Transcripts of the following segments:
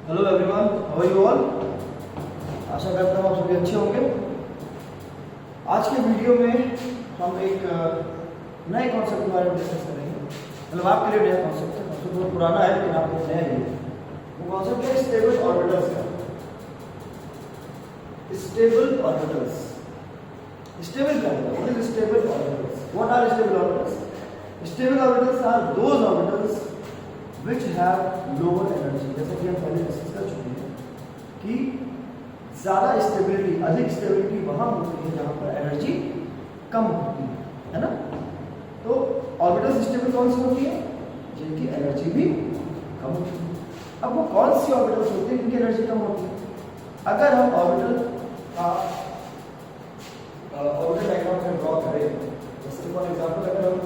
Hello everyone, how are you all. आशा करता हूँ आप सभी अच्छे होंगे। आज के वीडियो में हम एक नए कॉन्सेप्ट के बारे में डिस्कस करेंगे। मतलब आपके लिए नया कॉन्सेप्ट है, कॉन्सेप्ट बहुत पुराना है लेकिन आपके लिए नया है। वो कॉन्सेप्ट है स्टेबल ऑर्बिटल्स का। स्टेबल ऑर्बिटल्स, स्टेबल क्या होता है? What is stable orbitals? What are stable orbitals? Stable orbitals are those orbitals which have lower energy। जैसे कि हम पहले डिस्कस कर चुके हैं कि ज़्यादा स्टेबिलिटी, अधिक स्टेबिलिटी वहाँ होती है जहाँ पर एनर्जी कम होती है ना। तो ऑर्बिटल स्टेबल कौन सी होती है? जिनकी एनर्जी भी कम होती है। अब वो कौन सी ऑर्बिटल्स होती है जिनकी एनर्जी कम होती है? अगर हम ऑर्बिटल का ऑर्बिटल डायग्राम में ड्रॉ करें, जैसे फॉर एग्जांपल अगर हम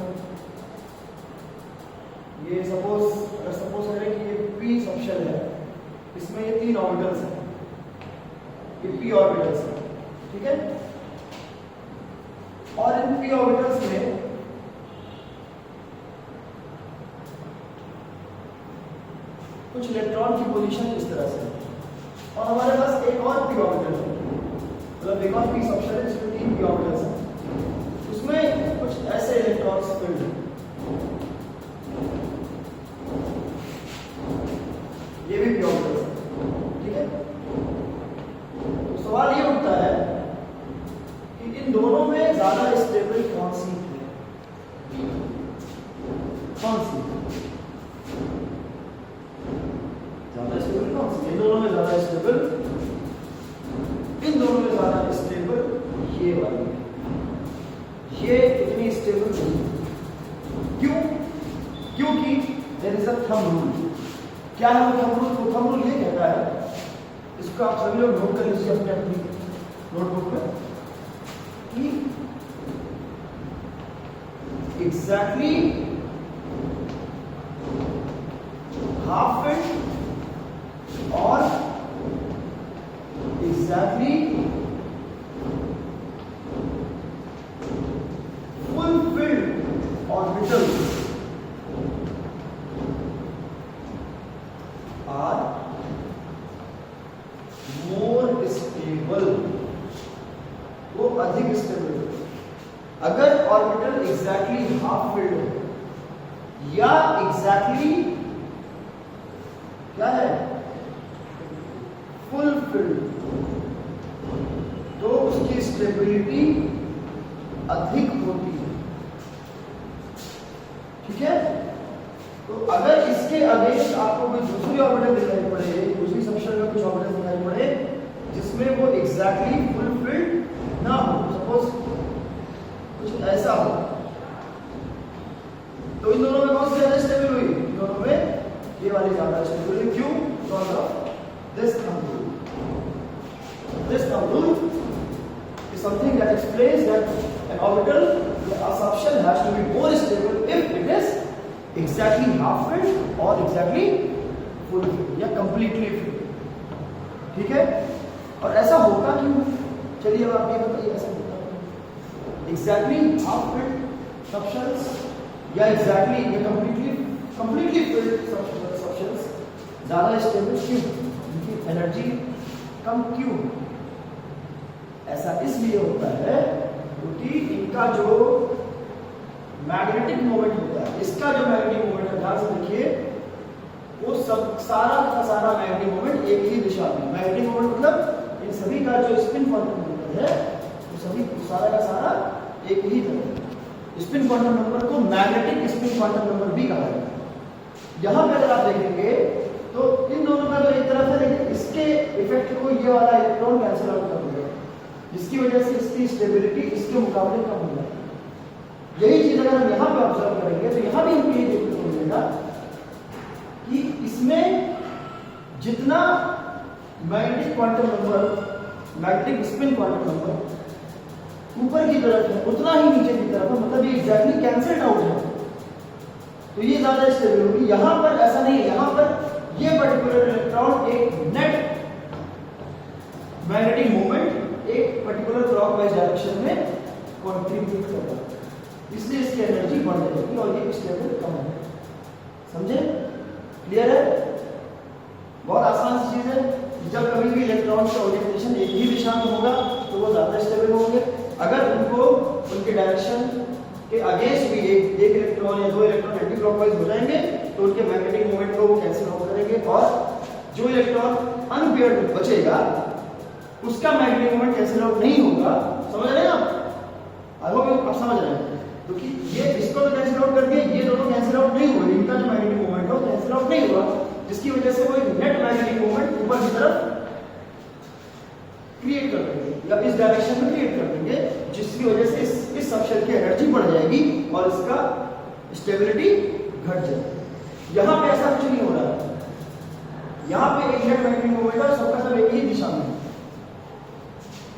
ये सपोज करें कि ये p सबशेल है, इसमें ये 3 ऑर्बिटल्स हैं, ये p ऑर्बिटल्स हैं, ठीक है। और इन p ऑर्बिटल्स में कुछ इलेक्ट्रॉन की पोजीशन इस तरह से, और हमारे पास एक और p ऑर्बिटल है, मतलब एक और p सबशेल है जिसमें 3 p ऑर्बिटल्स हैं, उसमें कुछ ऐसे इलेक्ट्रॉन्स फिल्ड हैं, ये भी p ऑर्बिटल्स है, ठीक है। तो सवाल ये उठता है कि इन दोनों में ज्यादा स्टेबल कौन सी है? कौन सी ज्यादा स्टेबल? कौन सी? इन दोनों में ज्यादा स्टेबल, इन दोनों में ज्यादा स्टेबल ये वाली है। ये इतनी स्टेबल नहीं। क्यों? क्योंकि there is a thumb rule. क्या है वो थंब रूल? वो थंब रूल ये कहता है, इसको आप सभी लोग नोट कर लीजिए अपने अपनी नोटबुक में, कि एग्जैक्टली हाफ फील्ड और exactly full field orbitals are more stable, वो अधिक स्टेबल है। अगर ऑर्बिटल एग्जैक्टली हाफ फील्ड है या एग्जैक्टली क्या है फुल फील्ड, तो उसकी स्टेबिलिटी अधिक होती है, ठीक है। तो अगर इसके अगेंस्ट आपको कोई दूसरी ऑर्बिटल दिखाई पड़े, दूसरी सबशेल में कुछ ऑर्बिटल दिखाई पड़े जिसमें वो एग्जैक्टली फुल फील्ड ना हो, सपोज कुछ ऐसा हो, तो इन दोनों में कौन सी ज्यादा स्टेबल हुई? इन दोनों में ये वाली ज्यादा स्टेबल हुई। क्यों? Because of this thumb rule. This thumb rule is something that explains that an orbital, a subshell has to be more stable if it is exactly half filled or exactly full filled या completely filled, ठीक है। और ऐसा होगा क्यों? चलिए अब आप ये बताइए ऐसा होगा exactly half filled subshells या exactly या completely filled subshells ज्यादा स्टेबल क्यों? उनकी एनर्जी कम क्यों? ऐसा इसलिए होता है क्योंकि इनका जो मैग्नेटिक मोमेंट होता है, इसका जो मैग्नेटिक मोमेंट है, ध्यान से देखिए, वो सब सारा का सारा मैग्नेटिक मोमेंट एक ही दिशा में। मैग्नेटिक मोमेंट मतलब इन सभी का जो स्पिन क्वांटम नंबर है वो सभी सारा का सारा एक ही तरह। स्पिन क्वांटम नंबर को मैग्नेटिक स्पिन क्वांटम नंबर भी कहा जाता है। यहाँ पे अगर आप देखेंगे तो इन दोनों का जो एक तरफ है, लेकिन इसके इफेक्ट को ये वाला इलेक्ट्रॉन कैंसिल आउट कर देगा, जिसकी वजह से इसकी स्टेबिलिटी इसके मुकाबले कम हो जाती है। यही चीज अगर हम यहाँ पे ऑब्जर्व करेंगे तो यहाँ भी हमको ये देखने को मिलेगा कि इसमें जितना magnetic quantum number, magnetic spin quantum number ऊपर की तरफ है उतना ही नीचे की तरफ है, मतलब ये एग्जैक्टली कैंसल्ड आउट है, तो ये ज्यादा स्टेबल होगी। यहाँ पर ऐसा नहीं है, यहाँ पर ये पर्टिकुलर इलेक्ट्रॉन एक नेट मैग्नेटिक मोमेंट एक पर्टिकुलर क्लॉकवाइज डायरेक्शन में कंट्रीब्यूट करता है, इसलिए इसकी एनर्जी बढ़ जाएगी और ये स्टेबल कम है। समझे? क्लियर है? बहुत आसान सी जब कभी भी इलेक्ट्रॉन का ओरिएंटेशन एक ही दिशा में होगा तो वो ज्यादा स्टेबल होंगे। अगर उनको उनके डायरेक्शन के अगेंस्ट भी एक इलेक्ट्रॉन या दो इलेक्ट्रॉन एंटी क्लॉकवाइज हो जाएंगे तो उनके मैग्नेटिक मोमेंट को वो कैंसिल आउट करेंगे और जो इलेक्ट्रॉन अनपेयर्ड बचेगा उसका मैग्नेटिक मोमेंट कैंसिल आउट नहीं होगा। समझ रहे हैं आप? आई होप आप समझ रहे हैं। क्योंकि ये इसको तो कैंसिल आउट कर दिया, ये दोनों कैंसिल आउट नहीं हुए, इनका जो मैग्नेटिक मोमेंट है कैंसिल आउट नहीं हुआ, जिसकी वजह से वो एक नेट मैग्नेटिक मोमेंट ऊपर की तरफ क्रिएट कर देंगे या इस डायरेक्शन में क्रिएट कर देंगे, जिसकी वजह से इस सबशेल की एनर्जी बढ़ जाएगी और इसका स्टेबिलिटी घट जाएगी। यहाँ पे ऐसा कुछ नहीं हो रहा है, यहाँ पे एक नेट मैग्नेटिक मोमेंट है, सबका सब एक ही दिशा में,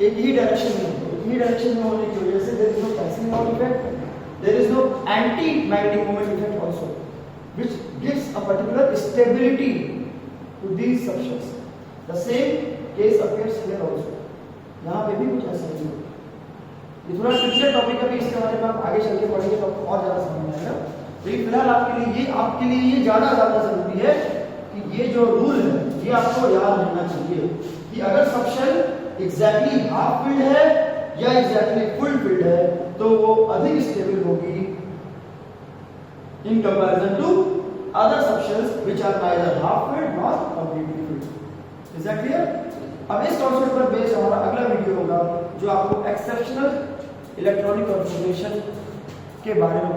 एक ही डायरेक्शन में, एक ही डायरेक्शन में होने की वजह से there is no cancelling out effect, there is no anti magnetic moment effect also which gives a particular stability to these subshells. The same case appears here also. यहाँ पे भी कुछ ऐसा ही है। ये थोड़ा ट्रिकी टॉपिक है, इसके बारे में आप आगे चल के पढ़ेंगे तो आपको और ज्यादा समझ में आएगा। लेकिन फिलहाल आपके लिए ये ज्यादा जरूरी है कि ये जो रूल है ये आपको याद रहना चाहिए कि अगर सबशेल एग्जैक्टली हाफ फिल्ड है या एग्जैक्टली फुल फिल्ड है तो वो अधिक स्टेबल होगी in comparison to other subshells which are neither half filled nor completely filled. Is that clear? अब इस कॉन्सेप्ट पर बेस्ड हमारा अगला वीडियो होगा जो आपको एक्सेप्शनल इलेक्ट्रॉनिक कॉन्फ़िगरेशन के बारे में